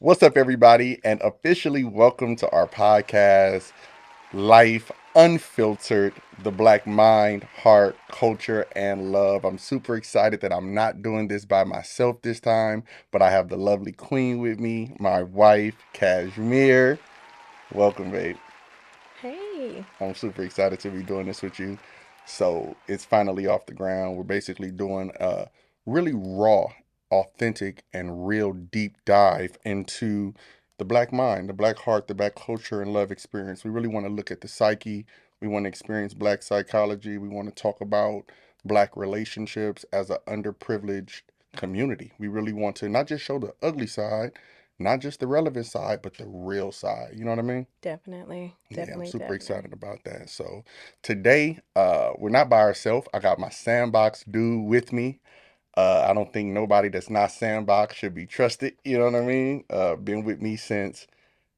What's up, everybody, and officially welcome to our podcast, Life Unfiltered, the Black Mind, Heart, Culture, and Love. I'm super excited that I'm not doing this by myself this time, but I have the lovely Queen with me, my wife, Cashmere. Welcome, babe. Hey. I'm super excited to be doing this with you. So it's finally off the ground. We're basically doing a really raw, authentic, and real deep dive into the black mind, the black heart, the black culture and love experience. We really want to look at the psyche. We want to experience black psychology. We want to talk about black relationships as an underprivileged community. We really want to not just show the ugly side, not just the relevant side, but the real side. You know what I mean? Definitely. Yeah, I'm Definitely. super Definitely. excited about that. So today, we're not by ourselves. I got my sandbox dude with me. I don't think nobody that's not sandbox should be trusted. You know what I mean? Been with me since,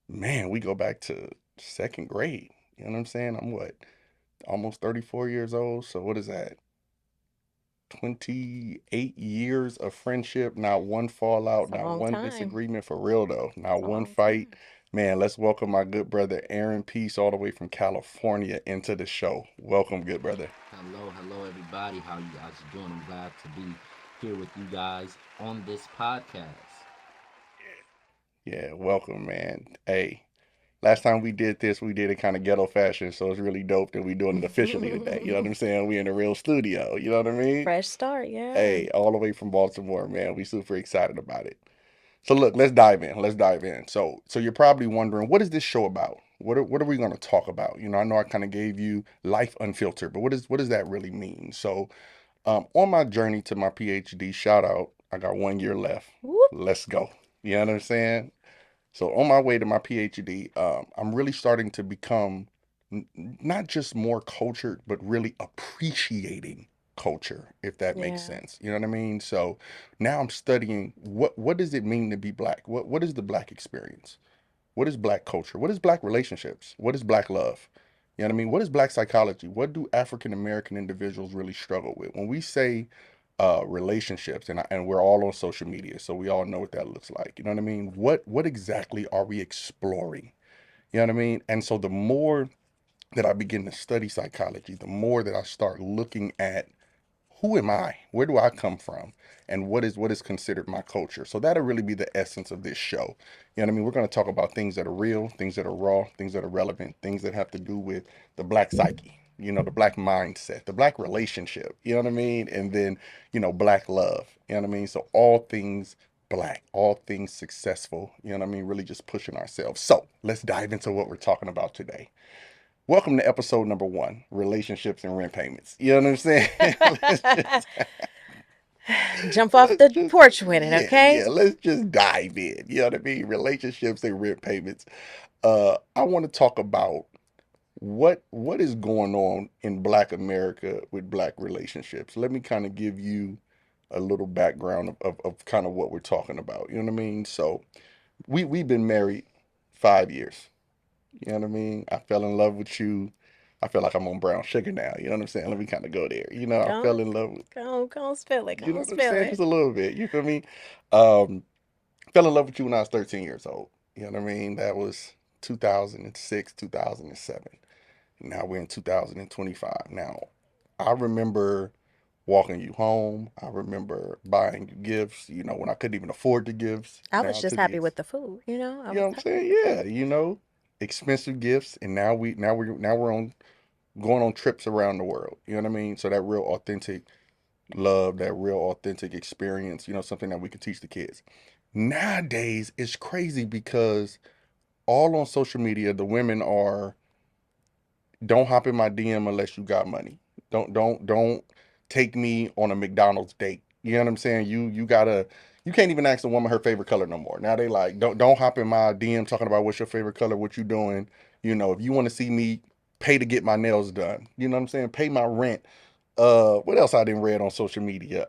man, we go back to second grade. You know what I'm saying? I'm what, almost 34 years old. So what is that? 28 years of friendship, not one fallout, It's a not long one time. disagreement for real though, not It's a one long fight. time. Man, let's welcome my good brother Aaron Peace all the way from California into the show. Welcome, good brother. Hello, everybody. How you guys doing? I'm glad to be here with you guys on this podcast. Yeah, welcome, man. Hey, last time we did this, we did it kind of ghetto fashion, so it's really dope that we doing it officially today. You know what I'm saying? We in a real studio. You know what I mean? Fresh start, yeah. Hey, all the way from Baltimore, man. We super excited about it. So look, let's dive in. Let's dive in. So you're probably wondering, what is this show about? What are we going to talk about? You know, I know I kind of gave you life unfiltered, but what does that really mean? So on my journey to my PhD, shout out, I got 1 year left. Whoop. Let's go. You know what I'm saying? So on my way to my PhD, I'm really starting to become not just more cultured, but really appreciating culture, if that makes Yeah. sense. You know what I mean? So now I'm studying what does it mean to be black? What is the black experience? What is black culture? What is black relationships? What is black love? You know what I mean? What is black psychology? What do African American individuals really struggle with? When we say relationships, and we're all on social media, so we all know what that looks like. You know what I mean? What exactly are we exploring? You know what I mean? And so the more that I begin to study psychology, the more that I start looking at who am I? Where do I come from? And what is considered my culture? So that'll really be the essence of this show. You know what I mean? We're going to talk about things that are real, things that are raw, things that are relevant, things that have to do with the black psyche, you know, the black mindset, the black relationship, you know what I mean? And then, black love, you know what I mean? So all things black, all things successful, you know what I mean? Really just pushing ourselves. So let's dive into what we're talking about today. Welcome to episode number one, relationships and rent payments. You know what I'm saying? let's just Jump off let's the just porch with it, yeah, okay? let's just dive in. You know what I mean? Relationships and rent payments. I want to talk about what is going on in Black America with Black relationships. Let me kind of give you a little background of kind of what we're talking about. You know what I mean? So we've been married 5 years. You know what I mean? I fell in love with you. I feel like I'm on brown sugar now. You know what I'm saying? Let me kind of go there. You know, I Go, fell in love with, go on, spill it. Go you know on, what I'm spill saying? it. Just a little bit. You feel me? Um, Fell in love with you when I was 13 years old. You know what I mean? That was 2006, 2007. Now we're in 2025. Now, I remember walking you home. I remember buying you gifts, when I couldn't even afford the gifts. I was Now just to the happy with the food, I you know was what I'm happy with saying? the food. Yeah, expensive gifts, and now we're on going on trips around the world. You know what I mean? So that real authentic love, that real authentic experience, something that we can teach the kids. Nowadays, it's crazy because all on social media, the women are don't hop in my DM unless you got money. Don't take me on a McDonald's date. You know what I'm saying? You can't even ask a woman her favorite color no more. Now they like don't hop in my DM talking about what's your favorite color, what you doing. If you want to see me, pay to get my nails done. You know what I'm saying? Pay my rent. What else I didn't read on social media?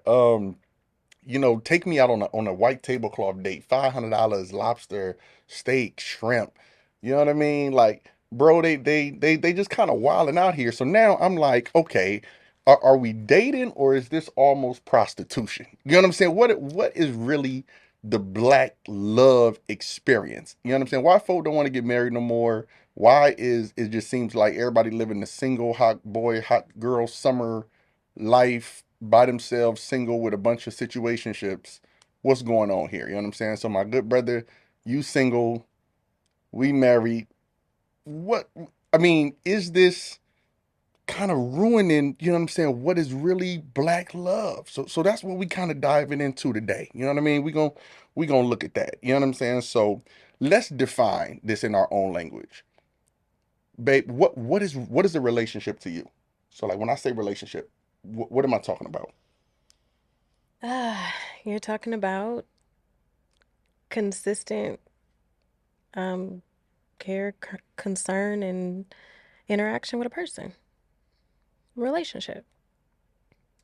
Take me out on a white tablecloth date. $500, lobster, steak, shrimp. You know what I mean? Like, bro, they just kind of wilding out here. So now I'm like, okay, are we dating or is this almost prostitution? You know what I'm saying? What is really the black love experience. You know what I'm saying? Why folk don't want to get married no more? Why is it just seems like everybody living the single hot boy, hot girl summer life by themselves, single with a bunch of situationships. What's going on here? You know what I'm saying? So my good brother, you single, we married. What I mean, is this kind of ruining, you know what I'm saying, what is really black love? So that's what we kind of diving into today. You know what I mean? We gonna look at that. You know what I'm saying? So let's define this in our own language. Babe, what is a relationship to you? So like when I say relationship, what am I talking about? You're talking about consistent um, care, concern, and interaction with a person. Relationship.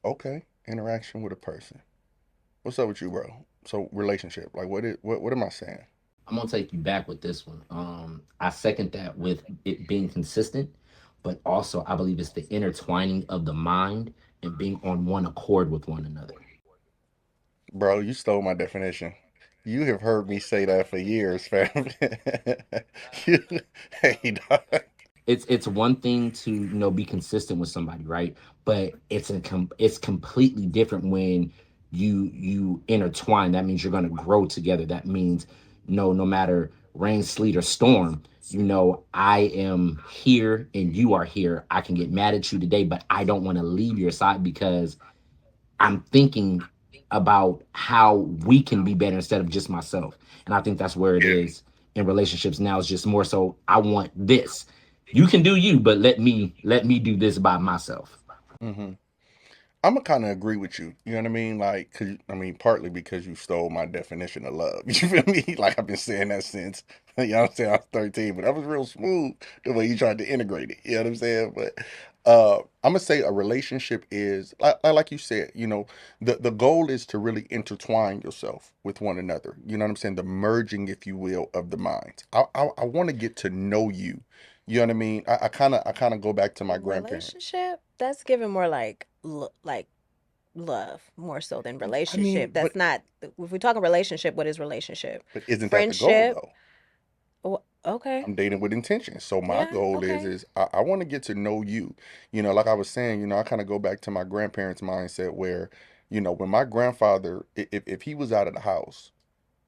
Okay, interaction with a person. What's up with you, bro? So relationship, like what am I saying? I'm gonna take you back with this one. I second that with it being consistent, but also I believe it's the intertwining of the mind and being on one accord with one another. Bro, you stole my definition. You have heard me say that for years, fam. you, hey, dog. It's one thing to be consistent with somebody, right? But it's completely different when you intertwine. That means you're going to grow together. That means no matter rain, sleet, or storm, I am here and you are here. I can get mad at you today, but I don't want to leave your side because I'm thinking about how we can be better instead of just myself. And I think that's where it Yeah. is in relationships now. It's just more so I want this. You can do you, but let me do this by myself. hmm I'm gonna kind of agree with you. You know what I mean? Like, cause I mean, partly because you stole my definition of love. You feel me? Like I've been saying that since you know what I'm saying I was 13, but that was real smooth the way you tried to integrate it. You know what I'm saying? But I'm gonna say a relationship is like you said. You know, the goal is to really intertwine yourself with one another. You know what I'm saying? The merging, if you will, of the minds. I want to get to know you. You know what I mean? I kind of go back to my grandparents. Relationship? That's given more like love more so than I mean, relationship. That's not if we're talking relationship, what is relationship? but isn't that the goal Friendship? though? Okay. I'm dating with intention. So my Yeah, goal is okay. is I want to get to know you. You know, like I was saying, I kind of go back to my grandparents' mindset where, when my grandfather, if he was out of the house,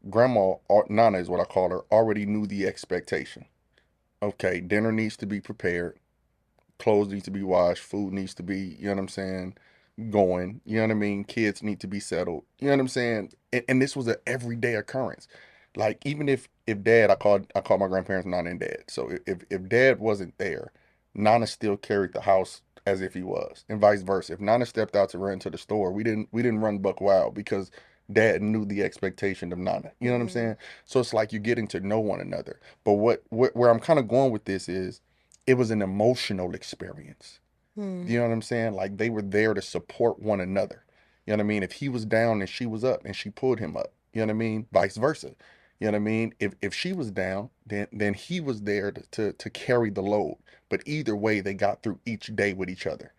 grandma or Nana is what I call her, already knew the expectation. Okay, dinner needs to be prepared, clothes need to be washed, food needs to be, you know what I'm saying, going, you know what I mean, kids need to be settled, you know what I'm saying, and this was an everyday occurrence. Like even if dad, I called my grandparents Nana and dad. So if dad wasn't there, Nana still carried the house as if he was, and vice versa. If Nana stepped out to run to the store, we didn't run buck wild because dad knew the expectation of Nana. You know what I'm Mm-hmm. saying? So it's like you're getting to know one another. But where I'm kind of going with this is it was an emotional experience. Hmm. You know what I'm saying? Like they were there to support one another. You know what I mean? If he was down and she was up and she pulled him up, you know what I mean? Vice versa. You know what I mean? If she was down, then he was there to carry the load. But either way, they got through each day with each other.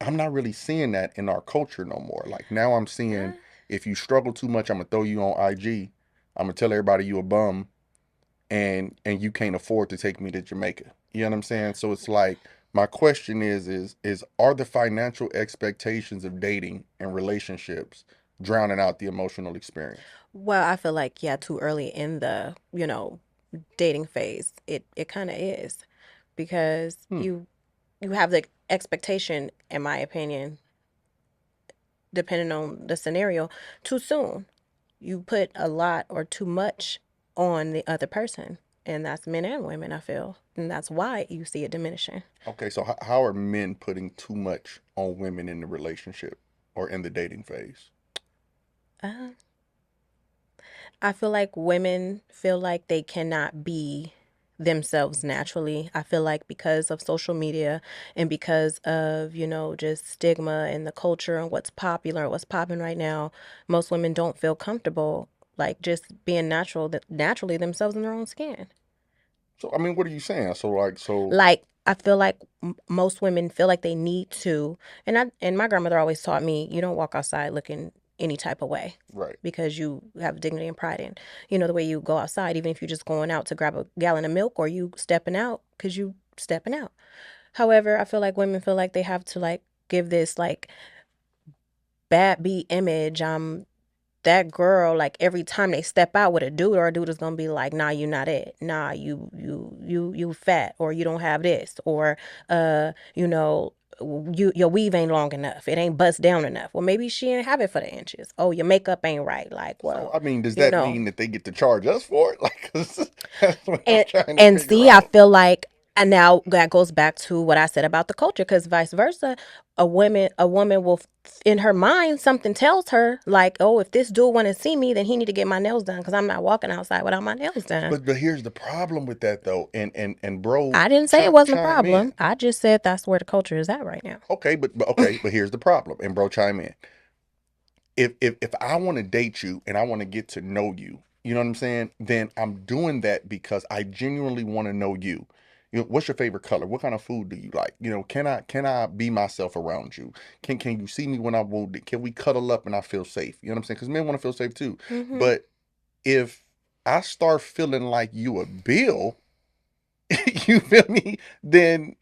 I'm not really seeing that in our culture no more. Like now I'm seeing Uh, if you struggle too much, I'm gonna throw you on IG. I'm gonna tell everybody you a bum and you can't afford to take me to Jamaica. You know what I'm saying? So it's like my question is are the financial expectations of dating and relationships drowning out the emotional experience? well, I feel like yeah, too early in the, dating phase. It kind of is because Hmm. you have the expectation, in my opinion, depending on the scenario, too soon. You put a lot or too much on the other person, and that's men and women, I feel, and that's why you see it diminishing. Okay, so how are men putting too much on women in the relationship or in the dating phase? Uh, I feel like women feel like they cannot be themselves naturally. I feel like because of social media and because of, just stigma and the culture and what's popular and what's popping right now, most women don't feel comfortable like just being naturally themselves in their own skin. So I mean, what are you saying? So like so Like I feel like most women feel like they need to, and my grandmother always taught me, you don't walk outside looking. any type of way Right. because you have dignity and pride in, the way you go outside, even if you're just going out to grab a gallon of milk or you stepping out because you stepping out. However, I feel like women feel like they have to like give this like bad B image. That girl, like every time they step out with a dude, or a dude is gonna be like, nah, you not it. Nah, you fat, or you don't have this, or uh, you know, your weave ain't long enough. It ain't bust down enough. Well, maybe she ain't have it for the inches. Oh, your makeup ain't right. Like, So well, I mean, does you that know. mean that they get to charge us for it? Like, 'cause that's what I'm And trying to and figure see, I out. feel like, and now that goes back to what I said about the culture, because vice versa, a woman will, in her mind, something tells her like, oh, if this dude want to see me, then he need to get my nails done, because I'm not walking outside without my nails done. But here's the problem with that though, and bro, I didn't say it wasn't a chime in. problem. I just said that's where the culture is at right now. Okay, but here's the problem, and bro, chime in. If I want to date you and I want to get to know you, you know what I'm saying? Then I'm doing that because I genuinely want to know you. You know, what's your favorite color? What kind of food do you like? You know, can I be myself around you? Can you see me when I'm wounded? Can we cuddle up and I feel safe? You know what I'm saying? Because men want to feel safe too. Hmm. But if I start feeling like you a bill, you feel me? Then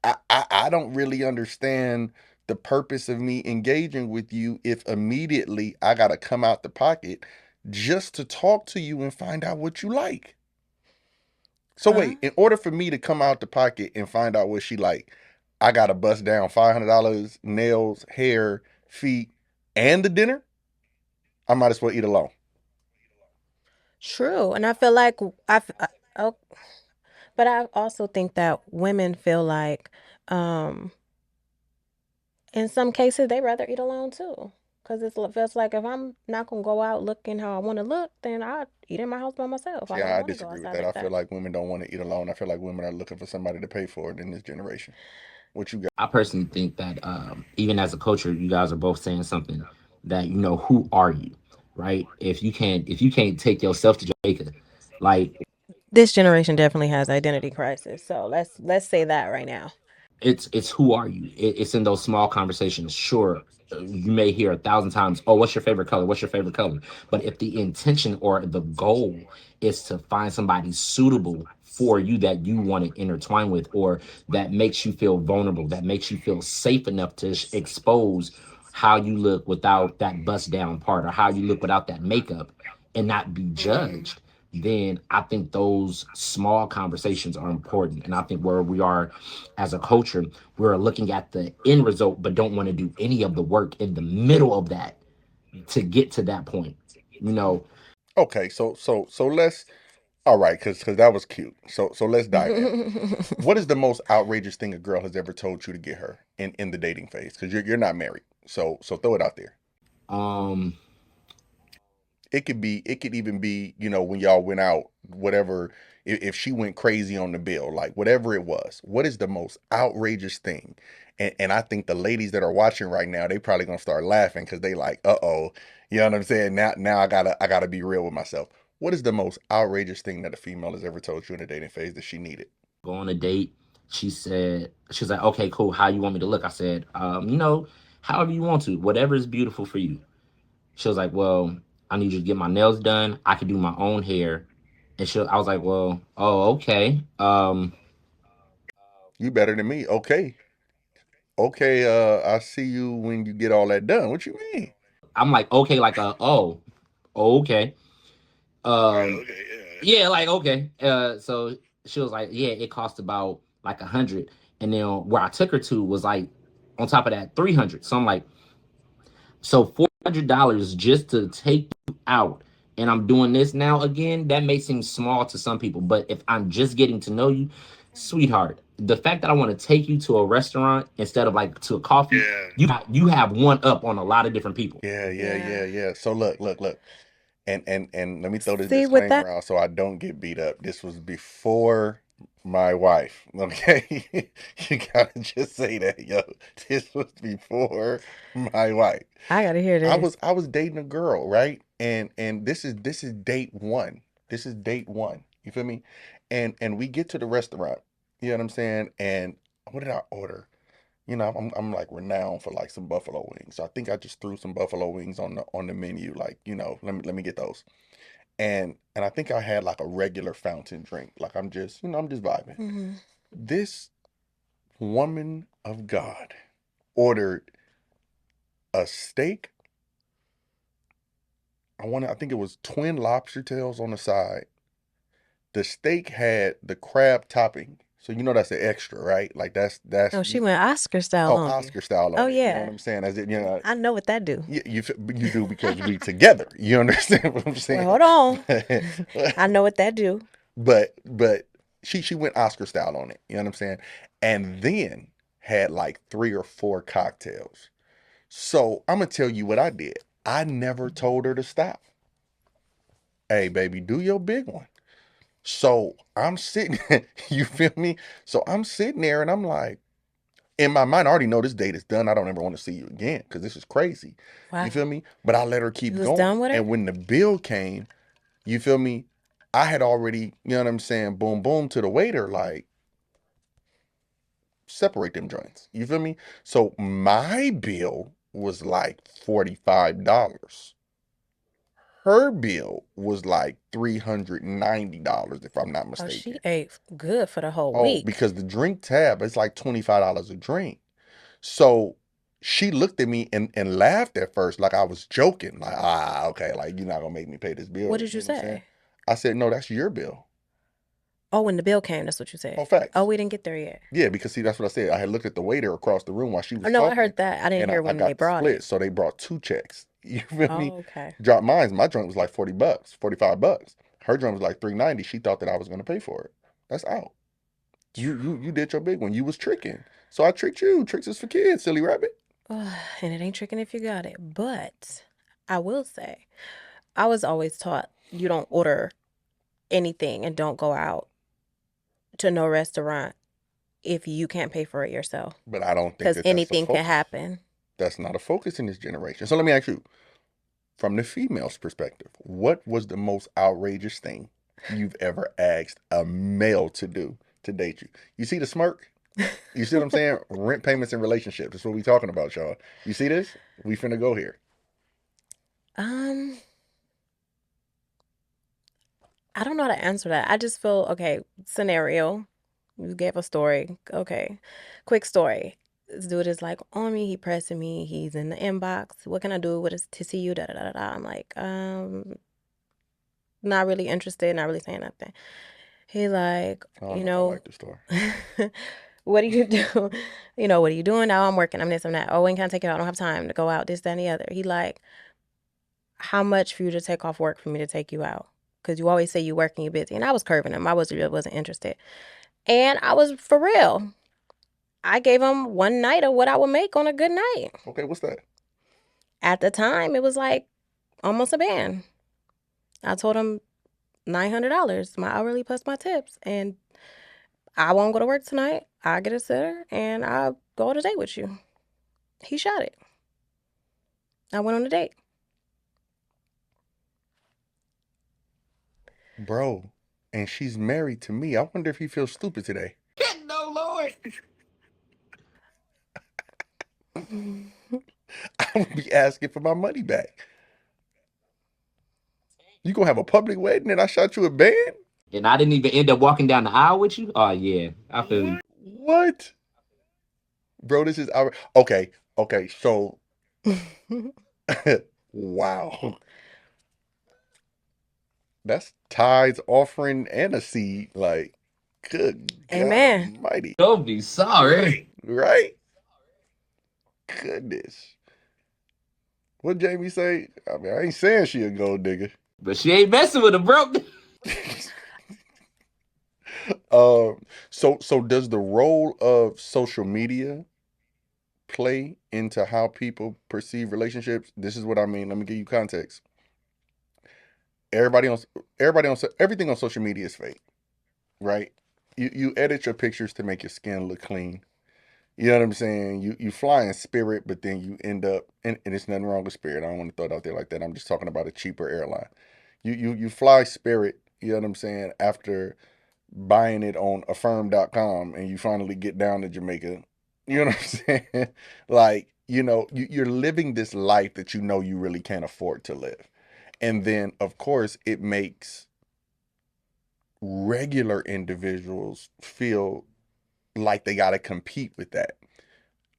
I don't really understand the purpose of me engaging with you if immediately I got to come out the pocket just to talk to you and find out what you like. So Uh, wait, in order for me to come out the pocket and find out what she like, I got to bust down $500 nails, hair, feet, and the dinner. I might as well eat alone. true, and I feel like oh, but I also think that women feel like, um, in some cases, they rather eat alone too. Cause it feels like if I'm not gonna go out looking how I want to look, then I eat in my house by myself. I See, don't I want to go disagree with outside that. I like feel that. like women don't want to eat alone. I feel like women are looking for somebody to pay for it in this generation. What you got? I personally think that even as a culture, you guys are both saying something that who are you, right? If you can't take yourself to Jamaica, like This generation definitely has identity crisis. So let's say that right now. it's who are you? It's in those small conversations. Sure, you may hear 1,000 times, "Oh, what's your favorite color? What's your favorite color?" But if the intention or the goal is to find somebody suitable for you that you want to intertwine with, or that makes you feel vulnerable, that makes you feel safe enough to expose how you look without that bust down part, or how you look without that makeup, and not be Hmm. judged, then I think those small conversations are important. And I think where we are as a culture, we're looking at the end result, but don't want to do any of the work in the middle of that to get to that point. You know, Okay, so let's all right, because that was cute. So let's dive in. What is the most outrageous thing a girl has ever told you to get her in the dating phase? Because you're not married, so throw it out there. um, It could even be when y'all went out, whatever. If she went crazy on the bill, like whatever it was, what is the most outrageous thing? And I think the ladies that are watching right now, they probably gonna start laughing because they like, uh-oh, you know what I'm saying? Now I gotta be real with myself. What is the most outrageous thing that a female has ever told you in a dating phase that she needed? go on a date. She was like, okay, cool. How you want me to look? I said, however you want to, whatever is beautiful for you. She was like, well, I need you to get my nails done. I can do my own hair. I was like, well, oh, okay. You better than me. Okay. Okay, I see you when you get all that done. What you mean? I'm like, okay, like, okay. Right, Um, okay, yeah, like, okay. So she was like, yeah, it cost about like 100. And then where I took her to was like, on top of that, 300. So I'm like, so $400 just to take you out. And I'm doing this now again. That may seem small to some people, but if I'm just getting to know you, sweetheart, the fact that I want to take you to a restaurant instead of like to a coffee, yeah. you have one up on a lot of different people. Yeah. Yeah. So look. And let me throw this See, with that, disclaimer out so I don't get beat up. This was before my wife. Okay. You gotta just say that, yo. This was before my wife. I gotta hear this. I was dating a girl, right? And this is date one. This is date one. You feel me? And we get to the restaurant. You know what I'm saying? And what did I order? I'm like renowned for like some buffalo wings. So I think I just threw some buffalo wings on the menu. Like, let me get those. And I think I had like a regular fountain drink. Like I'm just vibing. Hmm. This woman of God ordered a steak. I think it was twin lobster tails on the side. The steak had the crab topping. So that's the extra, right? Like that's Oh, she went Oscar style oh, on you. Oscar style Oh on it. You know what yeah, I'm saying? As it, I know what that do. you do because we together. You understand what I'm Well, saying? hold on. But I know what that do. but she went Oscar style on it. You know what I'm saying? And then had like 3 or 4 cocktails. So I'm gonna tell you what I did. I never told her to stop. Hey, baby, do your big one. So I'm sitting, you feel me? So I'm sitting there and I'm like, in my mind, I already know this date is done. I don't ever want to see you again because this is crazy. You Wow. feel me? But I let her You keep was going. done with her? And when the bill came, you feel me? I had already, you know what I'm saying, boom, boom to the waiter, like, separate them joints. You feel me? So my bill was like $45. Her bill was like $390, if I'm not Oh, she mistaken. ate good for the whole Oh, week. because the drink tab is like $25 a drink. So she looked at me and laughed at first, like I was joking, like, okay, like you're not gonna make me pay this What bill. did You you know what I'm saying? say? I said, no, that's your bill. Oh, when the bill came, that's what you said. Oh, Oh, facts. we didn't get there yet. Yeah, because see, that's what I said. I had looked at the waiter across the room while she Oh was no, I talking, heard that. I didn't and I, hear I when they got the brought it. split. So they brought 2 checks. You feel me? Oh, okay. Dropped mine. My joint was like $40, $45. Her joint was like $390. She thought that I was gonna pay for it. That's out. You did your big one. You was tricking. So I tricked you. Tricks is for kids, silly rabbit. And it ain't tricking if you got it. But I will say, I was always taught you don't order anything and don't go out to no restaurant if you can't pay for it yourself. But I don't think Because that that's a anything can focus. happen. That's not a focus in this generation. So let me ask you, from the female's perspective, what was the most outrageous thing you've ever asked a male to do to date you? You see the smirk? You see what I'm saying? Rent payments and relationships. That's what we talking about, y'all. You see this? We finna go here. um, I don't know how to answer that. I just feel okay, scenario. You gave a story. Okay. Quick story. This dude is like on me, he pressing me, he's in the inbox. What can I do with to see you? Da da da da. I'm like, not really interested, not really saying nothing. He like, I don't you know if I know, like this story. what do you do? What are you doing now? I'm working. I'm this, I'm that. Oh, when can I take you out? I don't have time to go out, this, that, and the other. He like, how much for you to take off work for me to take you out? Because you always say you working, you're busy. And I was curving him. I wasn't interested. And I was for real. I gave him one night of what I would make on a good night. Okay, what's that? At the time, it was like almost a band. I told him $900, my hourly plus my tips. And I won't go to work tonight. I'll get a sitter and I'll go on a date with you. He shot it. I went on a date. Bro, and she's married to me. I wonder if he feels stupid today. No, Lord. I would be asking for my money back. You gonna have a public wedding and I shot you a band? And I didn't even end up walking down the aisle with you. Oh yeah, I feel you. What? Bro, this is our okay. Okay, so wow. That's tithes, offering, and a seed. Like, good God Amen. Almighty. Don't be sorry. Right? Goodness. What Jamie say? I mean, I ain't saying she a gold digger. But she ain't messing with a broke. So does the role of social media play into how people perceive relationships? This is what I mean. Let me give you context. Everybody on everything on social media is fake, right? You edit your pictures to make your skin look clean. You know what I'm saying? You fly in Spirit, but then you end up and it's nothing wrong with Spirit. I don't want to throw it out there like that. I'm just talking about a cheaper airline. You fly Spirit, you know what I'm saying, after buying it on affirm.com and you finally get down to Jamaica. You know what I'm saying? Like, you're living this life that you know you really can't afford to live. And then, of course, it makes regular individuals feel like they got to compete with that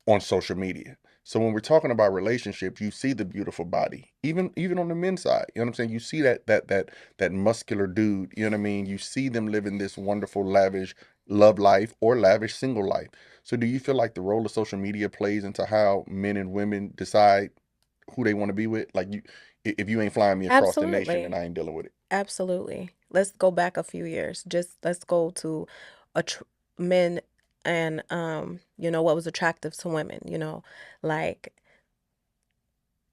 on social media. So when we're talking about relationships, you see the beautiful body, even on the men's side. You know what I'm saying? You see that muscular dude. You know what I mean? You see them living this wonderful, lavish love life or lavish single life. So do you feel like the role of social media plays into how men and women decide who they want to be with? Like if you ain't flying me across the nation, then Absolutely. I ain't dealing with it. Absolutely. Let's go back a few years. Just let's go to a men and what was attractive to women, like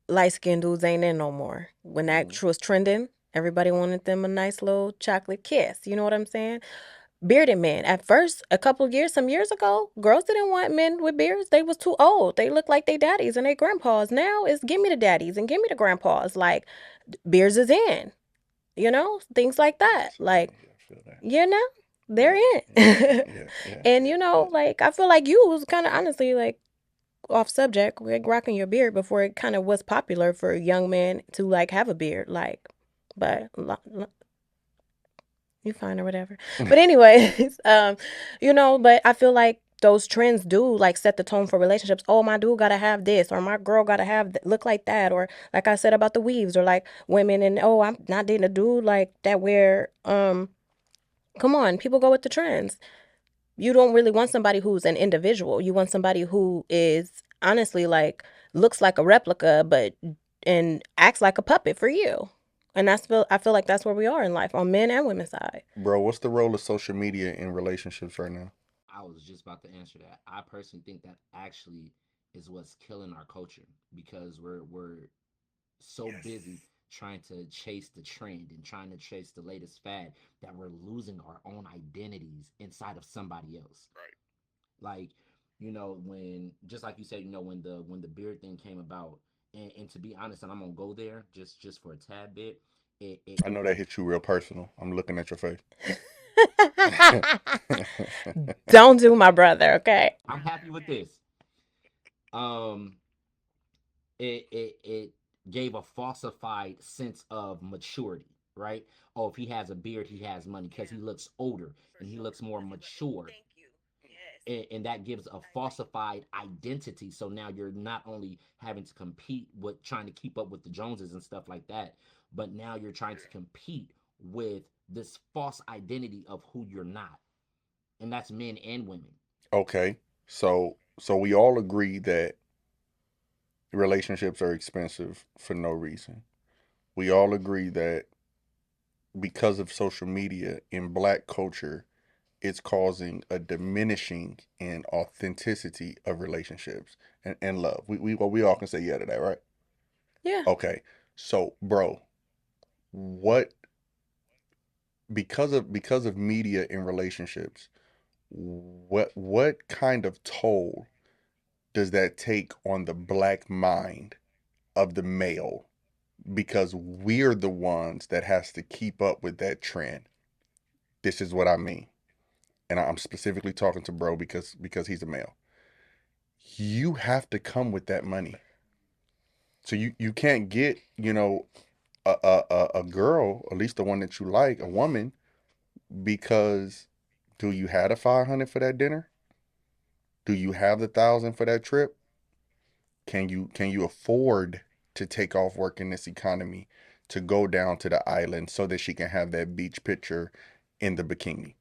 light-skinned dudes ain't in no more. When that Mm. was trending, everybody wanted them a nice little chocolate kiss. You know what I'm saying? Bearded men. At first, a couple of years, some years ago, girls didn't want men with beards. They was too old. They looked like they daddies and they grandpas. Now it's give me the daddies and give me the grandpas. Like beards is in, things like that. Like, Absolutely, I feel that. you know, they're Yeah, in. yeah, yeah, yeah, And yeah, yeah. like I feel like you was kind of honestly like off subject, like rocking your beard before it kind of was popular for young men to like have a beard, like, but you fine or whatever. But anyways, but I feel like those trends do like set the tone for relationships. Oh, my dude gotta have this, or my girl gotta have look like that, or like I said about the weaves, or like women and oh, I'm not dating a dude like that. Where come on, people go with the trends. You don't really want somebody who's an individual. You want somebody who is honestly like looks like a replica, but and acts like a puppet for you. And I feel like that's where we are in life on men and women's side. Bro, what's the role of social media in relationships right now? I was just about to answer that. I personally think that actually is what's killing our culture because we're so busy trying to chase the trend and trying to chase the latest fad that we're losing our own identities inside of somebody else. Like, when just like you said, when the beard thing came about, and to be honest, and I'm gonna go there just for a tad bit. It I know that hit you real personal. I'm looking at your face. Don't do my brother, okay? I'm happy with this. Um, it gave a falsified sense of maturity, right? Oh, if he has a beard, he has money because he looks older and he looks more mature, and that gives a falsified identity. So now you're not only having to compete with trying to keep up with the Joneses and stuff like that, but now you're trying to compete with this false identity of who you're not, and that's men and women. Okay. So we all agree that relationships are expensive for no reason. We all agree that because of social media in black culture, it's causing a diminishing in authenticity of relationships and love. We all can say yeah to that, right? Yeah. Okay. So, bro, what because of media in relationships, what kind of toll does that take on the black mind of the male? Because we're the ones that has to keep up with that trend. This is what I mean. And I'm specifically talking to bro because he's a male. You have to come with that money. So you can't get, a girl, at least the one that you like, a woman, because do you have the 500 for that dinner? Do you have the 1,000 for that trip? Can you afford to take off work in this economy to go down to the island so that she can have that beach picture in the bikini?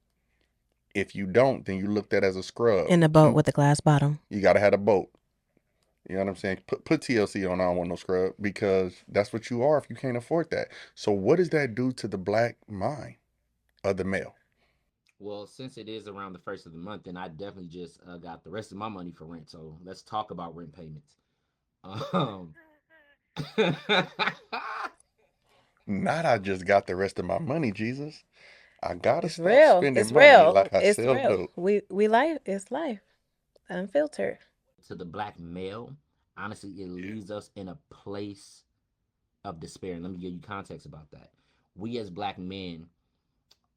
If you don't, then you looked at as a scrub. In the boat with the glass bottom. You gotta have a boat. You know what I'm saying? Put TLC on. I don't want no scrub because that's what you are if you can't afford that. So what does that do to the black mind of the male? Well, since it is around the first of the month, then I definitely just got the rest of my money for rent. So let's talk about rent payments. Um, Not I just got the rest of my money, Jesus. I gotta It's stop real. spending It's money real. like I It's sell real. dope. We life. It's life. Unfiltered. to the black male, honestly, it leaves us in a place of despair. And let me give you context about that. We as black men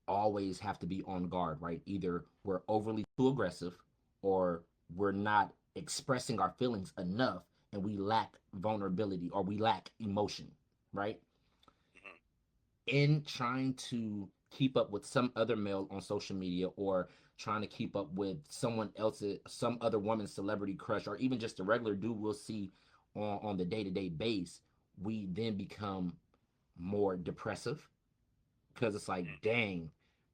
always have to be on guard, right? Either we're overly too aggressive or we're not expressing our feelings enough, and we lack vulnerability or we lack emotion, right? In trying to keep up with some other male on social media, or trying to keep up with someone else's, some other woman's celebrity crush, or even just a regular dude we'll see on the day-to-day base, we then become more depressive, because it's like, dang,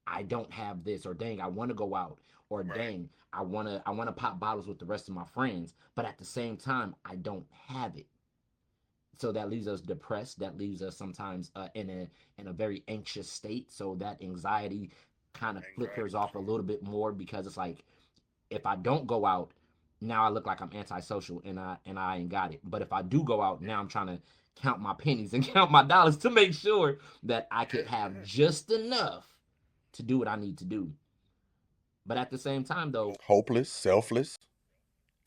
I don't have this, or dang, I want to go out, or Right. dang, I want to pop bottles with the rest of my friends, but at the same time I don't have it. So that leaves us depressed, that leaves us sometimes in a very anxious state, so that anxiety kind of Anxiety flickers off a disorder. little bit more, because it's like, if I don't go out, now I look like I'm antisocial, and I ain't got it. But if I do go out, now I'm trying to count my pennies and count my dollars to make sure that I Yeah, could have yeah. just enough to do what I need to do. But at the same time, though, Hopeless, selfless,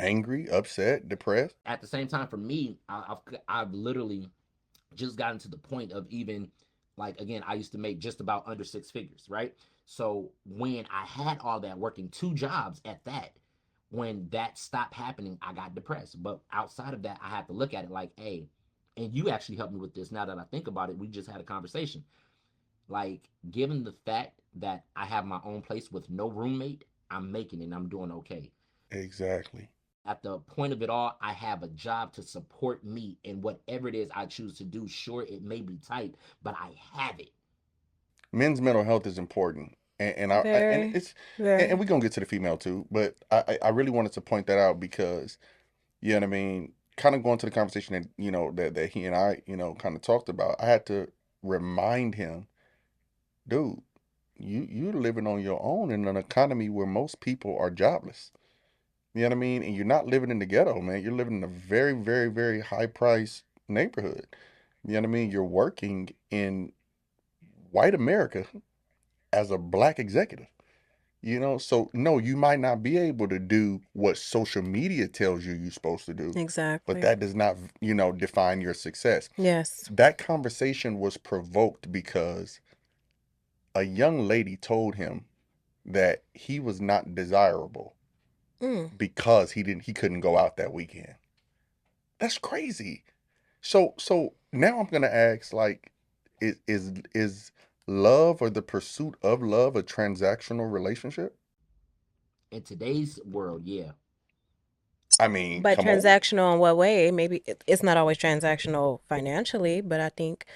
angry, upset, depressed. at the same time, for me, I've literally just gotten to the point of, even like, again, I used to make just about under six figures, right? So when I had all that, working two jobs at that, when that stopped happening, I got depressed. But outside of that, I had to look at it like, hey, and you actually helped me with this. Now that I think about it, we just had a conversation. Like, given the fact that I have my own place with no roommate, I'm making it and I'm doing okay. Exactly. At the point of it all, I have a job to support me in whatever it is I choose to do. Sure, it may be tight, but I have it. Men's mental health is important, and Very, it's and very. we're gonna get to the female too, but I really wanted to point that out because you know what I mean. Kind of going to the conversation that that he and I kind of talked about. I had to remind him, dude, you're living on your own in an economy where most people are jobless. You know what I mean? And you're not living in the ghetto, man. You're living in a very, very, very high price neighborhood. You know what I mean? You're working in white America as a black executive. So no, you might not be able to do what social media tells you you're supposed to do, but Exactly. that does not, define your success. Yes. That conversation was provoked because a young lady told him that he was not desirable Mm. because he couldn't go out that weekend. That's crazy. So now I'm gonna ask, like, is love or the pursuit of love a transactional relationship? In today's world, yeah. I mean, But come on. transactional in what way? Maybe it's not always transactional financially, but I think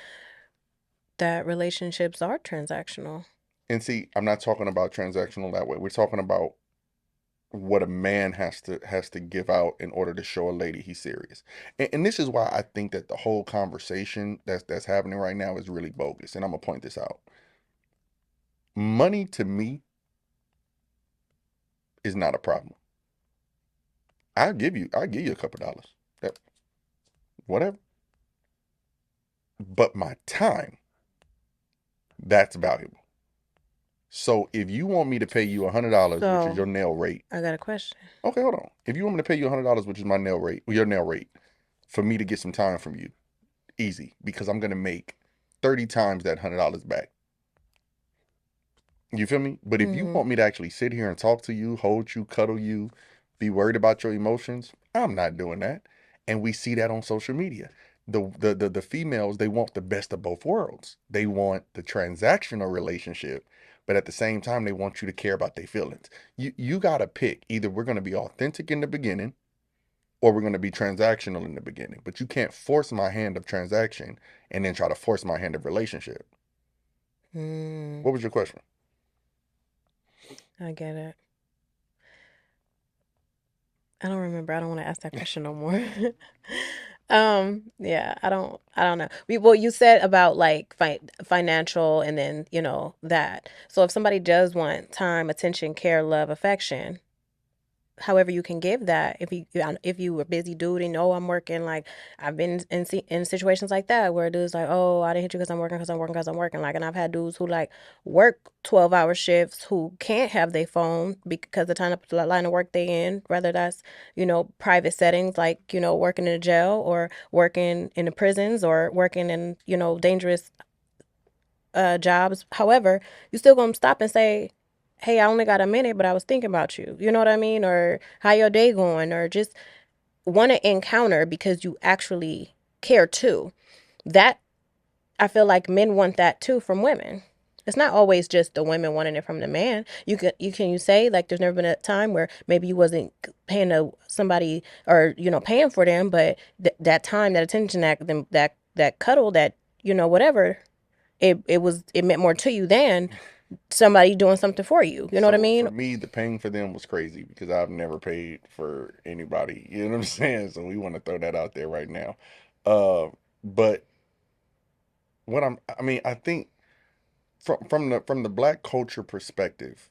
that relationships are transactional. And see, I'm not talking about transactional that way. We're talking about what a man has to give out in order to show a lady he's serious. And this is why I think that the whole conversation that's happening right now is really bogus. And I'm gonna point this out. Money to me is not a problem. I'll give you a couple dollars. That whatever. But my time, that's valuable. So if you want me to pay you $100, which is So your nail rate, I got a question. okay, hold on. If you want me to pay you $100, which is my nail rate, your nail rate, for me to get some time from you, easy, because I'm gonna make 30 times that $100 back. You feel me? But if you Mm-hmm. want me to actually sit here and talk to you, hold you, cuddle you, be worried about your emotions, I'm not doing that. And we see that on social media. The females, they want the best of both worlds. They want the transactional relationship, but at the same time, they want you to care about their feelings. You gotta pick. Either we're gonna be authentic in the beginning, or we're gonna be transactional in the beginning. But you can't force my hand of transaction and then try to force my hand of relationship. Mm, What was your question? I get it. I don't remember. I don't want to ask that question no more. Yeah, I don't know. Well, you said about like financial and then, that. So if somebody does want time, attention, care, love, affection, however you can give that, if you a busy dude and I'm working, like I've been in situations like that where a dude's like, oh, I didn't hit you because I'm working, like, and I've had dudes who like work 12-hour shifts who can't have their phone because the time the line of work they in, whether that's private settings, like working in a jail or working in the prisons or working in dangerous jobs. However, you still gonna stop and say, hey, I only got a minute, but I was thinking about you. You know what I mean? Or how your day going? Or just want to encounter because you actually care too. That I feel like men want that too from women. It's not always just the women wanting it from the man. You say like there's never been a time where maybe you wasn't paying somebody or paying for them, but that time, that attention, that cuddle, that whatever, it meant more to you than somebody doing something for you. You know what I So mean? for me, the paying for them was crazy because I've never paid for anybody. You know what I'm saying? So we want to throw that out there right now. Uh, but I mean, I think from the black culture perspective,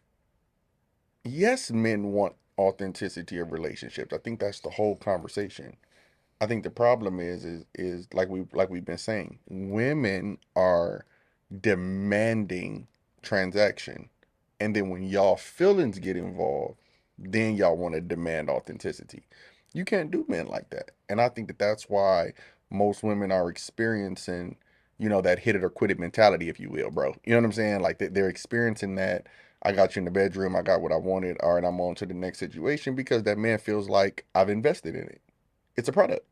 yes, men want authenticity of relationships. I think that's the whole conversation. I think the problem is like we've been saying, women are demanding transaction. And then when y'all feelings get involved, then y'all want to demand authenticity. You can't do men like that. And I think that that's why most women are experiencing, that hit it or quit it mentality, if you will, bro. You know what I'm saying? Like they're experiencing that. I got you in the bedroom. I got what I wanted. All right, I'm on to the next situation because that man feels like I've invested in it. It's a product.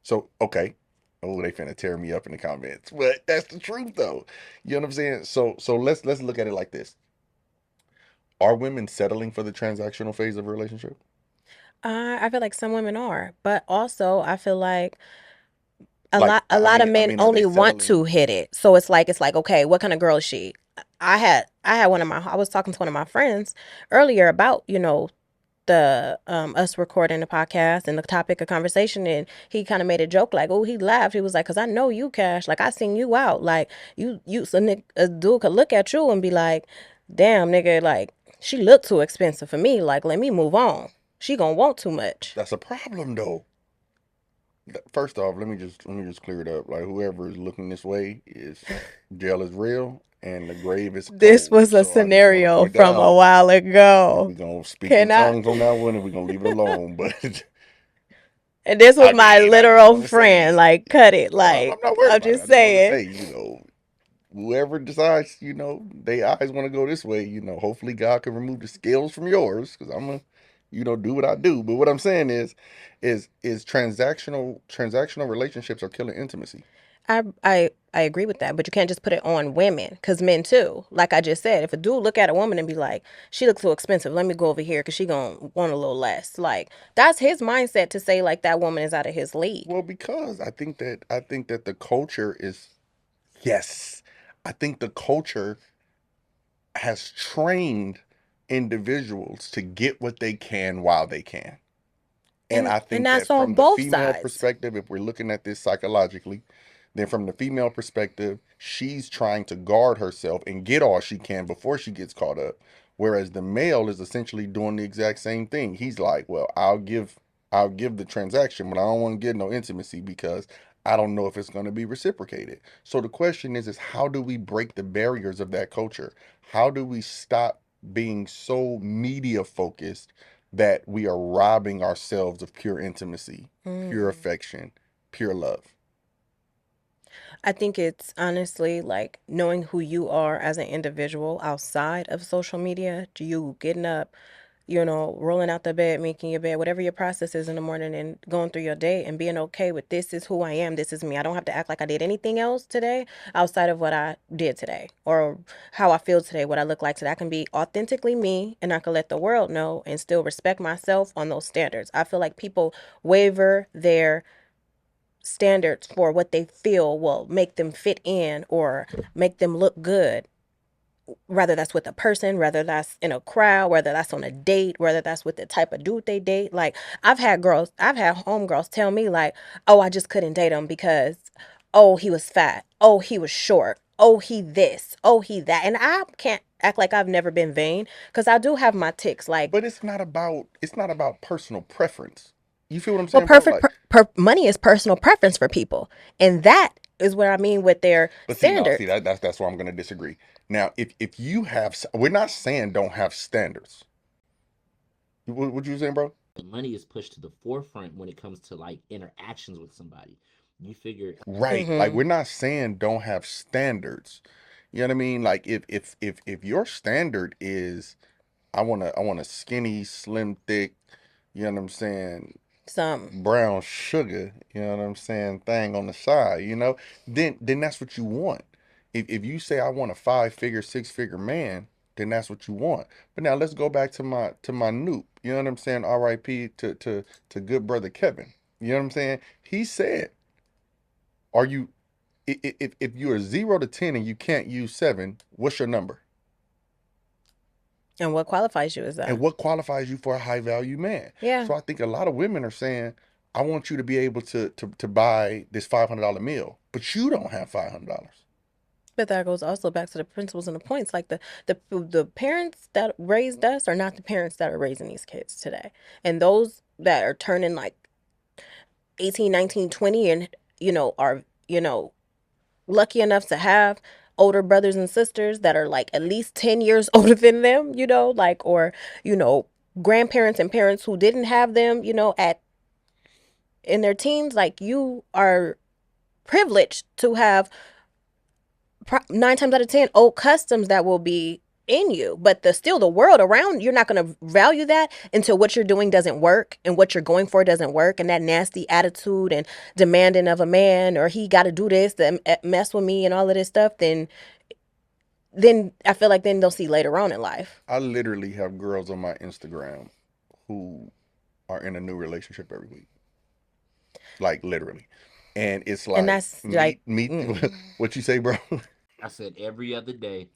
So, okay. Oh, they finna tear me up in the comments. But that's the truth though. You know what I'm saying? So let's look at it like this. Are women settling for the transactional phase of a relationship? I feel like some women are, but also I feel like a Like, lot a I lot of mean, I men mean, are they only want settling? to hit it. So it's like, okay, what kind of girl is she? I had I was talking to one of my friends earlier about, the us recording the podcast and the topic of conversation, and he kind of made a joke like, oh, he laughed. He was like, cause I know you, Cash. Like I seen you out. Like so a dude could look at you and be like, damn, nigga, like she looked too expensive for me. Like let me move on. She gonna want too much. That's a problem though. First off, let me just clear it up. Like whoever is looking this way is jail is real and the grave is This cold. was a So I just want to scenario point that from a out. while We're ago. gonna speak in Can I? tongues on that one and we're gonna leave it alone. But And this was I my mean, I just literal want to friend. say, Like, cut it. I'm Like, not worried I'm about it. just I just want to saying. say, whoever decides, they eyes want to go this way, hopefully God can remove the scales from yours because I'm gonna, do what I do. But what I'm saying is transactional relationships are killing intimacy. I agree with that, but you can't just put it on women, because men too. Like I just said, if a dude look at a woman and be like, she looks so expensive, let me go over here because she gonna want a little less. Like that's his mindset to say like that woman is out of his league. Well, because I think that the culture is yes, I think the culture has trained individuals to get what they can while they can. And I And think that's that on from the both female sides. perspective, if we're looking at this psychologically, then from the female perspective, she's trying to guard herself and get all she can before she gets caught up. Whereas the male is essentially doing the exact same thing. He's like, well, I'll give the transaction, but I don't want to get no intimacy because I don't know if it's going to be reciprocated. So the question is how do we break the barriers of that culture? How do we stop being so media focused that we are robbing ourselves of pure intimacy, pure Mm. affection, pure love? I think it's honestly like knowing who you are as an individual outside of social media. Do you getting up, rolling out the bed, making your bed, whatever your process is in the morning and going through your day and being okay with this is who I am, this is me. I don't have to act like I did anything else today outside of what I did today or how I feel today, what I look like today. I can be authentically me and I can let the world know and still respect myself on those standards. I feel like people waver their standards for what they feel will make them fit in or make them look good, whether that's with a person, whether that's in a crowd, whether that's on a date, whether that's with the type of dude they date. Like I've had homegirls tell me like, oh, I just couldn't date him because, oh, he was fat, oh, he was short, oh, he this, oh, he that. And I can't act like I've never been vain because I do have my ticks. Like, But it's not about personal preference. You feel what I'm well, saying, bro? Like, money is personal preference for people. And that is what I mean with their but see, no, see standards. that's why I'm gonna disagree. Now, if you have, we're not saying don't have standards. What you saying, bro? Money is pushed to the forefront when it comes to like interactions with somebody. You figure Right. Like Mm-hmm. we're not saying don't have standards. You know what I mean? Like if your standard is I want a skinny, slim, thick, you know what I'm saying, Some. brown sugar, you know what I'm saying, thing on the side, then that's what you want. If you say I want a 5 figure, 6 figure man, then that's what you want. But now let's go back to my Noop. You know what I'm saying? R.I.P. to good brother Kevin. You know what I'm saying? He said, "Are you if you're 0 to 10 and you can't use seven, what's your number? And what qualifies you as And that? what qualifies you for a high value man?" Yeah. So I think a lot of women are saying, "I want you to be able to buy this $500 meal, but you don't have $500." But that goes also back to the principles and the points. Like the parents that raised us are not the parents that are raising these kids today. And those that are turning like 18, 19, 20, and are, lucky enough to have older brothers and sisters that are like at least 10 years older than them, like, or, you know, grandparents and parents who didn't have them, at in their teens. Like, you are privileged to have 9 times out of 10 old customs that will be in you, but the world around, you're not going to value that until what you're doing doesn't work and what you're going for doesn't work, and that nasty attitude and demanding of a man, or he got to do this to mess with me and all of this stuff. Then I feel like then they'll see later on in life. I literally have girls on my Instagram who are in a new relationship every week, like literally, and it's And like that's like, meet what you say, bro. I said every other day.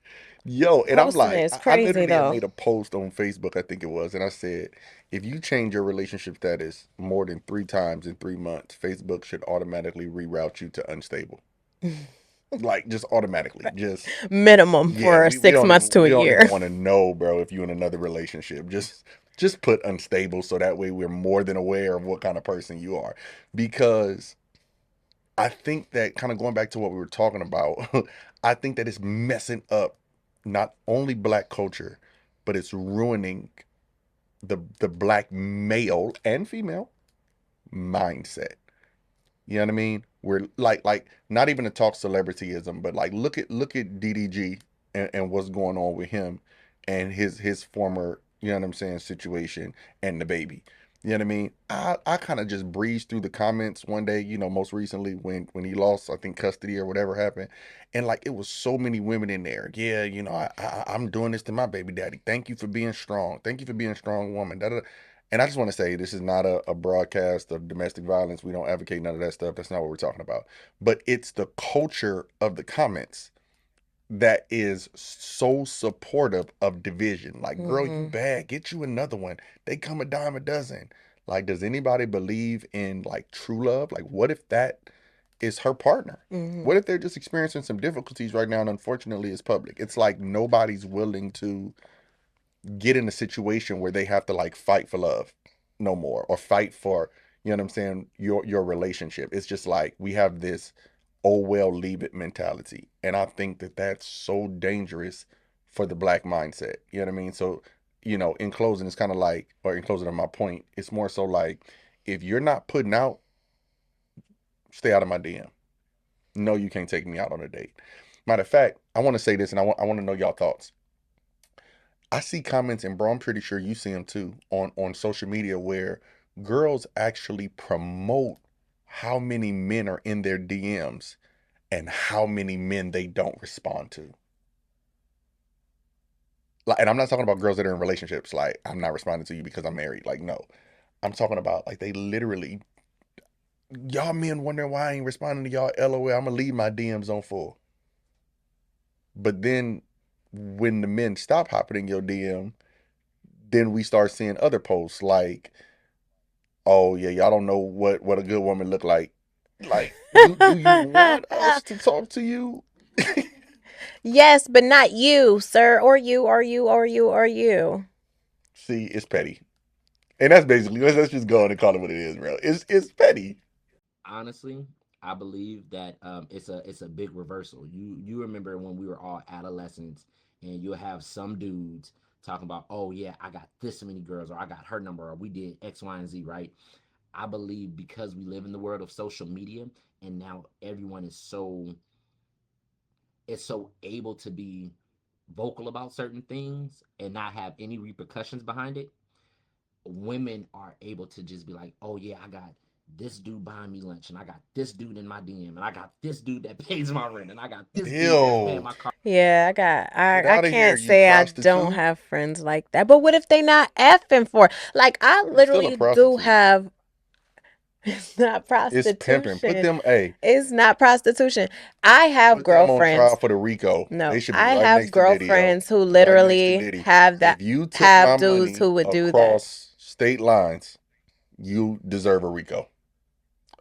Yo, and I'm posting like, is I crazy literally had though. made a post on Facebook, I think it was, and I said, if you change your relationship status more than 3 times in 3 months, Facebook should automatically reroute you to unstable. Like just automatically. Just Minimum yeah, for we, we six don't months even to a we don't even year. want to know, bro, if you're in another relationship. Just put unstable so that way we're more than aware of what kind of person you are. Because I think that kind of going back to what we were talking about, I think that it's messing up not only black culture, but it's ruining the black male and female mindset. You know what I mean? We're like not even to talk celebrityism, but like look at DDG and what's going on with him and his former, you know what I'm saying, situation and the baby. You know what I mean? I kind of just breezed through the comments one day, most recently when he lost, I think, custody or whatever happened. And like it was so many women in there. Yeah, I'm doing this to my baby daddy. Thank you for being strong. Thank you for being a strong woman. Da, da, da. And I just want to say this is not a broadcast of domestic violence. We don't advocate none of that stuff. That's not what we're talking about. But it's the culture of the comments that is so supportive of division. Like, girl, you Hmm. bad. Get you another one. They come a dime a dozen. Like, does anybody believe in like true love? Like, what if that is her partner? Hmm. What if they're just experiencing some difficulties right now and unfortunately it's public? It's like nobody's willing to get in a situation where they have to like fight for love no more or fight for, you know what I'm saying, your relationship. It's just like we have this oh well leave it mentality, and I think that that's so dangerous for the black mindset. You know what I mean? So, in closing, it's kind of like, or in closing of my point, it's more so like, if you're not putting out, stay out of my DM. No, you can't take me out on a date. Matter of fact, I want to say this, and I want to know y'all thoughts. I see comments, and bro, I'm pretty sure you see them too on social media where girls actually promote how many men are in their DMs and how many men they don't respond to. Like, and I'm not talking about girls that are in relationships. Like, I'm not responding to you because I'm married. Like, no, I'm talking about like they literally, y'all men wondering why I ain't responding to y'all. LOL. I'm gonna leave my DMs on full. But then when the men stop hopping in your DM, then we start seeing other posts like, oh yeah, y'all don't know what a good woman look like. Like, do you want us to talk to you? Yes, but not you, sir, or you, or you, or you, or you. See, it's petty, and that's basically let's just go on and call it what it is, bro. It's petty. Honestly, I believe that it's a big reversal. You remember when we were all adolescents, and you'll have some dudes talking about, oh yeah, I got this many girls, or I got her number, or we did X, Y, and Z, right? I believe because we live in the world of social media, and now everyone is so is so able to be vocal about certain things and not have any repercussions behind it, women are able to just be like, oh yeah, I got this dude buying me lunch, and I got this dude in my DM, and I got this dude that pays my rent, and I got this dude that's paying Ew. my car. Yeah, I got Get I out of here, can't you say I don't prostitute. have friends like that. But what if they not effing for? Like I You still a literally do prostitute. have it's not It's pimping. Put prostitution. them, hey, It's not prostitution. I have put them on trial girlfriends. for the RICO. No, They should be I right have next to Diddy, yo. girlfriends who Right next to literally Diddy. have that If you took my have dudes money who would do that. across state lines, you deserve a RICO.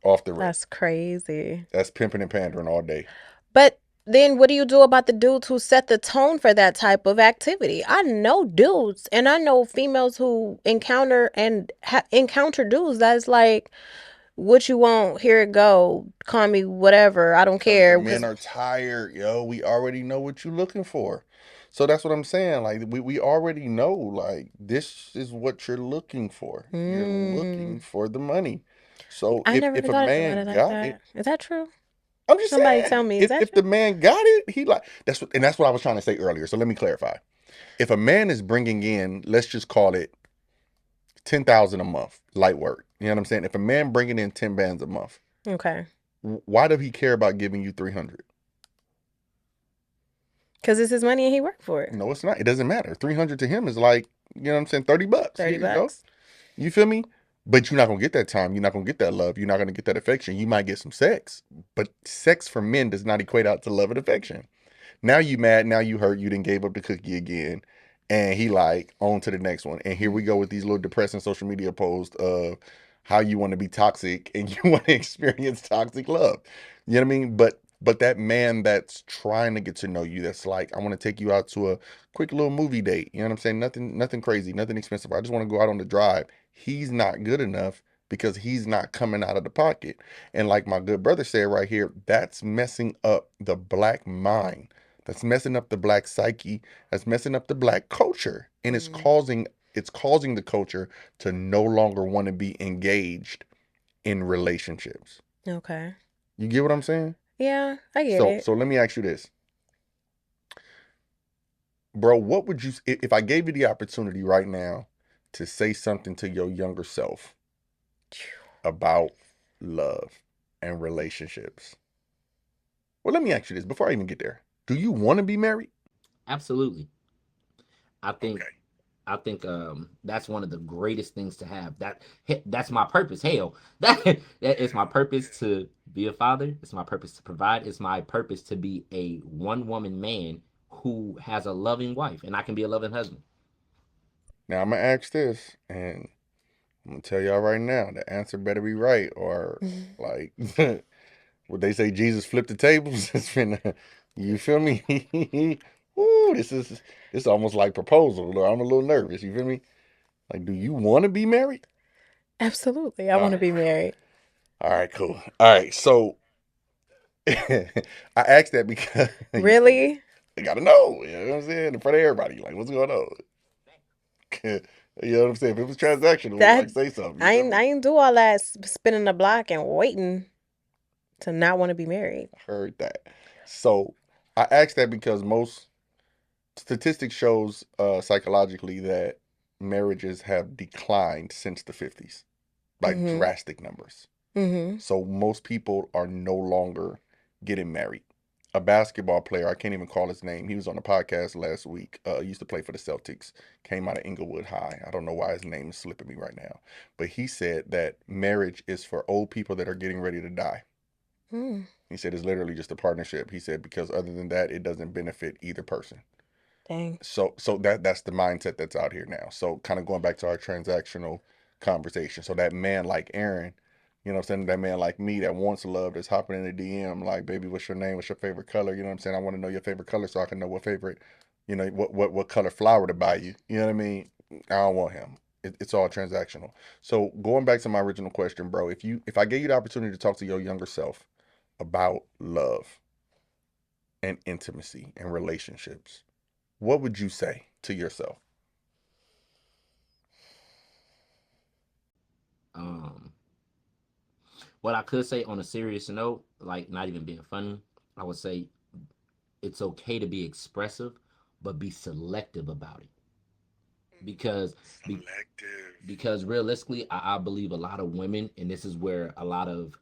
Off the rip. That's crazy. That's pimping and pandering all day. But then what do you do about the dudes who set the tone for that type of activity? I know dudes and I know females who encounter and encounter dudes that's like, what you want, here it go, call me whatever, I don't Because the care. men Because are tired, yo. We already know what you're looking for. So that's what I'm saying. Like we already know, like, this is what you're looking for. You're mm, looking for the money. So I never if even a thought about it man like got it, that. Is that true? I'm just Somebody tell saying, me, is that if true? the man got it, he like that's what I was trying to say earlier. So let me clarify. If a man is bringing in, let's just call it 10,000 a month, light work. You know what I'm saying? If a man bringing in 10 bands a month, Okay. why do he care about giving you 300? Because it's his money and he worked for it. No, it's not. It doesn't matter. 300 to him is like, you know what I'm saying, $30. 30 Here you go. bucks. You feel me? But you're not gonna get that time. You're not gonna get that love. You're not gonna get that affection. You might get some sex, but sex for men does not equate out to love and affection. Now you mad. Now you hurt. You didn't gave up the cookie again, and he like on to the next one. And here we go with these little depressing social media posts of how you want to be toxic and you want to experience toxic love. You know what I mean? But that man that's trying to get to know you, that's like, I want to take you out to a quick little movie date. You know what I'm saying? Nothing crazy, nothing expensive. I just want to go out on the drive. He's not good enough because he's not coming out of the pocket. And like my good brother said right here, that's messing up the black mind, that's messing up the black psyche, that's messing up the black culture, and Mm, it's causing the culture to no longer want to be engaged in relationships. okay. You get what I'm saying? Yeah, I get So it. so let me ask you this, bro. What would you, if I gave you the opportunity right now to say something to your younger self about love and relationships? Well, let me ask you this before I even get there. Do you want to be married? Absolutely. I think Okay. that's one of the greatest things to have. That's my purpose. Hell, that is my purpose to be a father. It's my purpose to provide. It's my purpose to be a one woman man who has a loving wife, and I can be a loving husband. Now I'm gonna ask this, and I'm gonna tell y'all right now, the answer better be right, or like would they say Jesus flipped the tables? It's been, you feel me? Ooh, this is almost like proposal. I'm a little nervous. You feel me? Like, do you want to be married? Absolutely. I All want to right, be married. all right, cool. All right, so I asked that because you feel me? Really? They gotta know. You know what I'm saying? In front of everybody, like, what's going on? You know what I'm saying? If it was transactional, That like, say something. You feel I me? ain't do all that spinning the block and waiting to not want to be married. Heard that. So I asked that because most statistics shows psychologically that marriages have declined since the 50s by Mhm. drastic numbers. Mhm. So most people are no longer getting married. A basketball player, I can't even call his name. He was on a podcast last week. Used to play for the Celtics. Came out of Inglewood High. I don't know why his name is slipping me right now, but he said that marriage is for old people that are getting ready to die. Mm. He said it's literally just a partnership. He said because other than that, it doesn't benefit either person. Dang. So that's the mindset that's out here now. So kind of going back to our transactional conversation. So that man like Aaron, you know what I'm saying? That man like me that wants love, that's hopping in the DM like, baby, what's your name? What's your favorite color? You know what I'm saying? I want to know your favorite color so I can know what favorite, what color flower to buy you. You know what I mean? I don't want him. It's all transactional. So going back to my original question, bro, if I gave you the opportunity to talk to your younger self about love and intimacy and relationships, what would you say to yourself? Um, what I could say on a serious note, like not even being funny, I would say it's okay to be expressive, but be selective about it. Because be, Selective. because realistically, I believe a lot of women, and this is where a lot of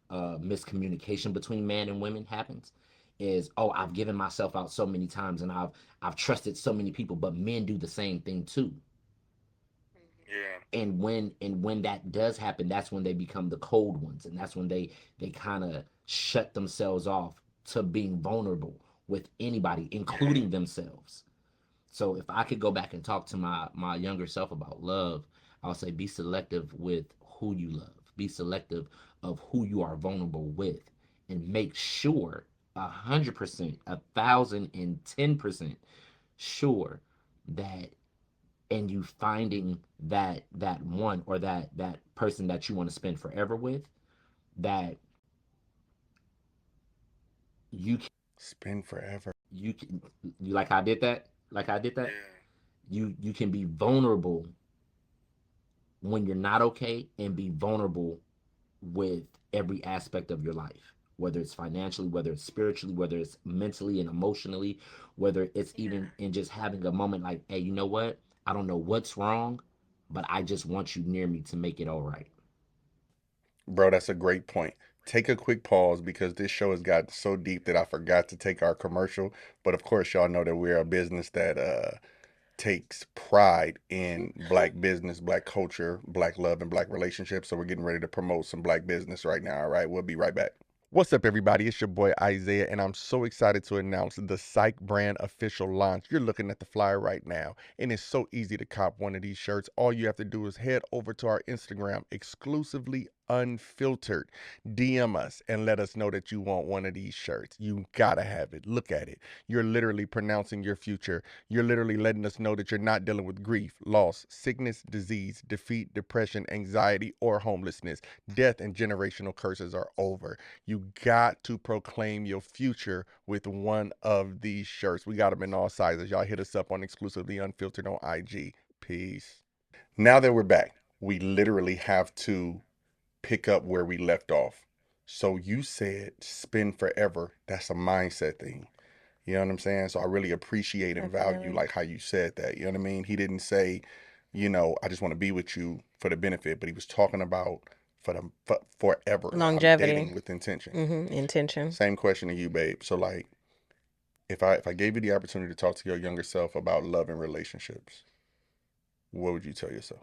miscommunication between men and women happens, is, oh, I've given myself out so many times, and I've trusted so many people, but men do the same thing too. Yeah. And when that does happen, that's when they become the cold ones, and that's when they kind of shut themselves off to being vulnerable with anybody, Yeah. including themselves. So if I could go back and talk to my younger self about love, I would say be selective with who you love. Be selective of who you are vulnerable with, and make sure 100%, 1,010% sure that, and you finding that one, or that person that you want to spend forever with, that you can, Spin forever. you can, you, like I did that, Yeah. you can be vulnerable when you're not okay, and be vulnerable with every aspect of your life, whether it's financially, whether it's spiritually, whether it's mentally and emotionally, whether it's even in just having a moment like, hey, you know what, I don't know what's wrong, but I just want you near me to make it all right. Bro, that's a great point. Take a quick pause because this show has gotten so deep that I forgot to take our commercial. But of course, y'all know that we're a business that takes pride in black business, black culture, black love, and black relationships. So we're getting ready to promote some black business right now. All right, we'll be right back. What's up, everybody? It's your boy Isaiah, and I'm so excited to announce the Psych brand official launch. You're looking at the flyer right now, and it's so easy to cop one of these shirts. All you have to do is head over to our Instagram, exclusively Unfiltered. DM us and let us know that you want one of these shirts. You gotta have it. Look at it. You're literally pronouncing your future. You're literally letting us know that you're not dealing with grief, loss, sickness, disease, defeat, depression, anxiety, or homelessness. Death and generational curses are over. You got to proclaim your future with one of these shirts. We got them in all sizes. Y'all hit us up on exclusively Unfiltered on IG. Peace. Now that we're back, we literally have to pick up where we left off. So you said spin forever. That's a mindset thing. You know what I'm saying? So I really appreciate and value Definitely. like how you said that. You know what I mean? He didn't say, I just want to be with you for the benefit, but he was talking about forever. I'm Longevity. dating with intention. Intention. Same question to you, babe. So like if I gave you the opportunity to talk to your younger self about love and relationships, what would you tell yourself?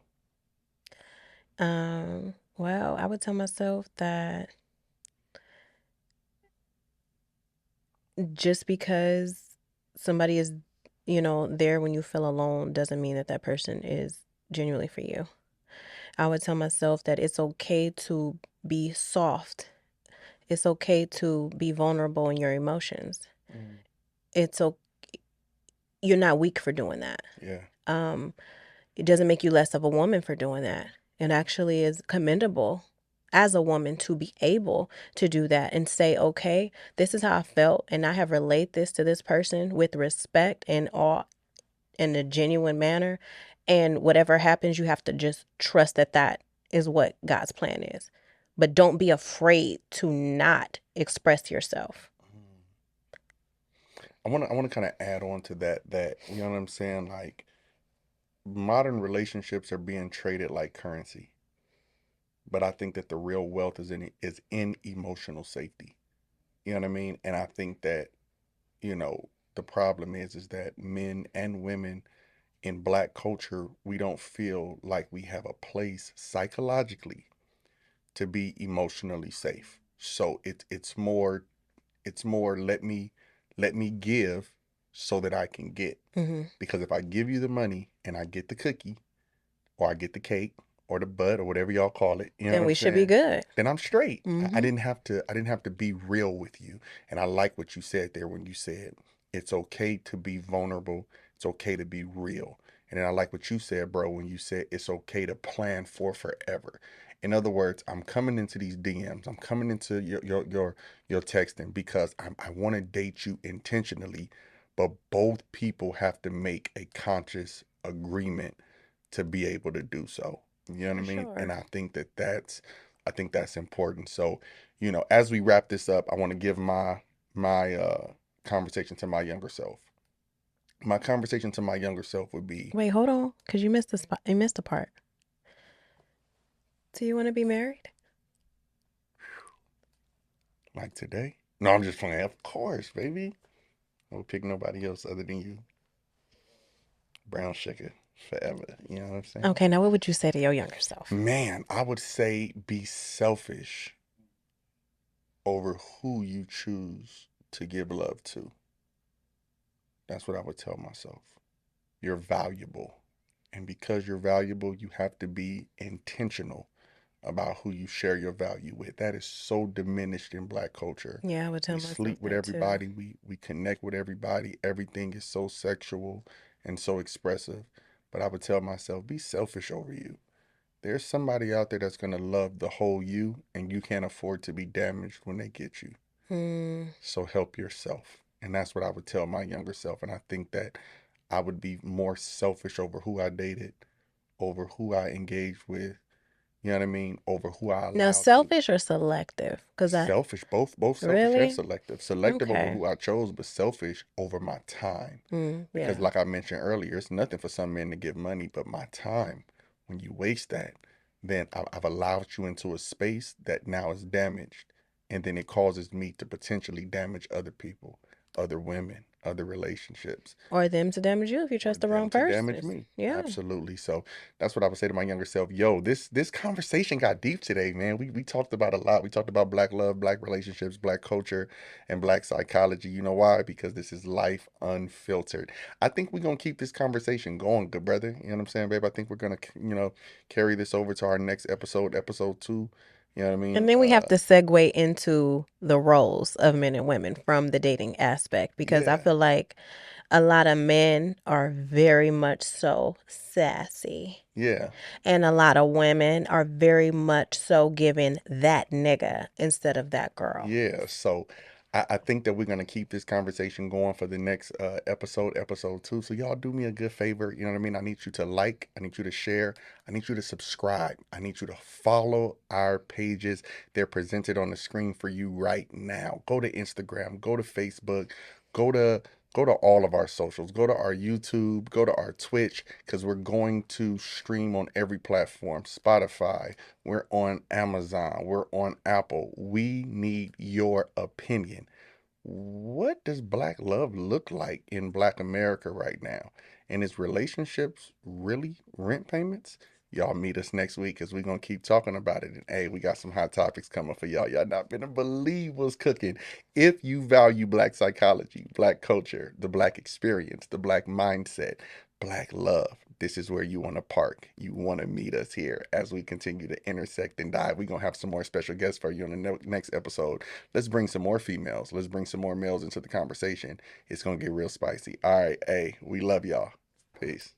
Well, I would tell myself that just because somebody is, there when you feel alone doesn't mean that that person is genuinely for you. I would tell myself that it's okay to be soft. It's okay to be vulnerable in your emotions. Mm. It's okay. You're not weak for doing that. Yeah. Um, it doesn't make you less of a woman for doing that. It actually is commendable as a woman to be able to do that and say, okay, this is how I felt, and I have relayed this to this person with respect and all in a genuine manner. And whatever happens, you have to just trust that that is what God's plan is. But don't be afraid to not express yourself. Mm. I wanna kind of add on to that you know what I'm saying? Like modern relationships are being traded like currency. But I think that the real wealth is in emotional safety. You know what I mean? And I think that, you know, the problem is that men and women in black culture, we don't feel like we have a place psychologically to be emotionally safe. So it's more let me give so that I can get. Mm-hmm. Because if I give you the money and I get the cookie or I get the cake or the bud or whatever y'all call it, you know what Then I'm we should be saying? good. Then I'm straight. I Mm-hmm. didn't have to be real with you. And I like what you said there when you said it's okay to be vulnerable. It's okay to be real. And then I like what you said, bro, when you said it's okay to plan for forever. In other words, I'm coming into these DMs. I'm coming into your texting because I want to date you intentionally, but both people have to make a conscious agreement to be able to do so. You know what I For mean? And sure. I think that's important. So, as we wrap this up, I want to give my conversation to my younger self. My conversation to my younger self would be, Wait, hold on, because you missed the spot. You missed a part. Do you want to be married? like today. No, I'm just playing. Of course, baby. I would pick nobody else other than you. Brown sugar forever. You know what I'm saying? Okay, now what would you say to your younger self? Man, I would say be selfish over who you choose to give love to. That's what I would tell myself. You're valuable. And because you're valuable, you have to be intentional about who you share your value with. That is so diminished in black culture. Yeah, I would We tell myself sleep with that too. everybody, we connect with everybody. Everything is so sexual and so expressive. But I would tell myself, be selfish over you. There's somebody out there that's gonna love the whole you, and you can't afford to be damaged when they get you. Hmm. So help yourself. And that's what I would tell my younger self. And I think that I would be more selfish over who I dated, over who I engaged with, you know what I mean? Over who I Now, allowed to. selfish or selective? Because I Selfish, both selfish and really selective. Selective over okay. who I chose, but selfish over my time. Because Yeah. like I mentioned earlier, it's nothing for some men to give money, but my time. When you waste that, then I've allowed you into a space that now is damaged. And then it causes me to potentially damage other people, other women, other relationships, Or them to damage you if you or trust the them wrong to damage person. me. Yeah. Absolutely. So that's what I would say to my younger self. Yo, this conversation got deep today, man. We talked about a lot. We talked about black love, black relationships, black culture, and black psychology. You know why? Because this is life unfiltered. I think we're gonna keep this conversation going, good brother. You know what I'm saying, babe? I think we're gonna, carry this over to our next episode, episode 2. You know what I And mean? then we have to segue into the roles of men and women from the dating aspect because I Yeah, feel like a lot of men are very much so sassy. yeah. And a lot of women are very much so giving that nigga instead of that girl. Yeah, so I think that we're gonna keep this conversation going for the next episode, episode 2. So y'all do me a good favor, you know what I mean? I need you to like, I need you to share, I need you to subscribe, I need you to follow our pages. They're presented on the screen for you right now. Go to Instagram, go to Facebook, go to go to all of our socials, go to our YouTube, go to our Twitch, because we're going to stream on every platform, Spotify. We're on Amazon. We're on Apple. We need your opinion. What does black love look like in black America right now? And is relationships really rent payments? Y'all meet us next week because we're going to keep talking about it. And hey, we got some hot topics coming for y'all. Y'all not gonna believe what's cooking. If you value black psychology, black culture, the black experience, the black mindset, black love, this is where you want to park. You want to meet us here as we continue to intersect and dive. We're going to have some more special guests for you on the next episode. Let's bring some more females. Let's bring some more males into the conversation. It's going to get real spicy. All right. Hey, we love y'all. Peace.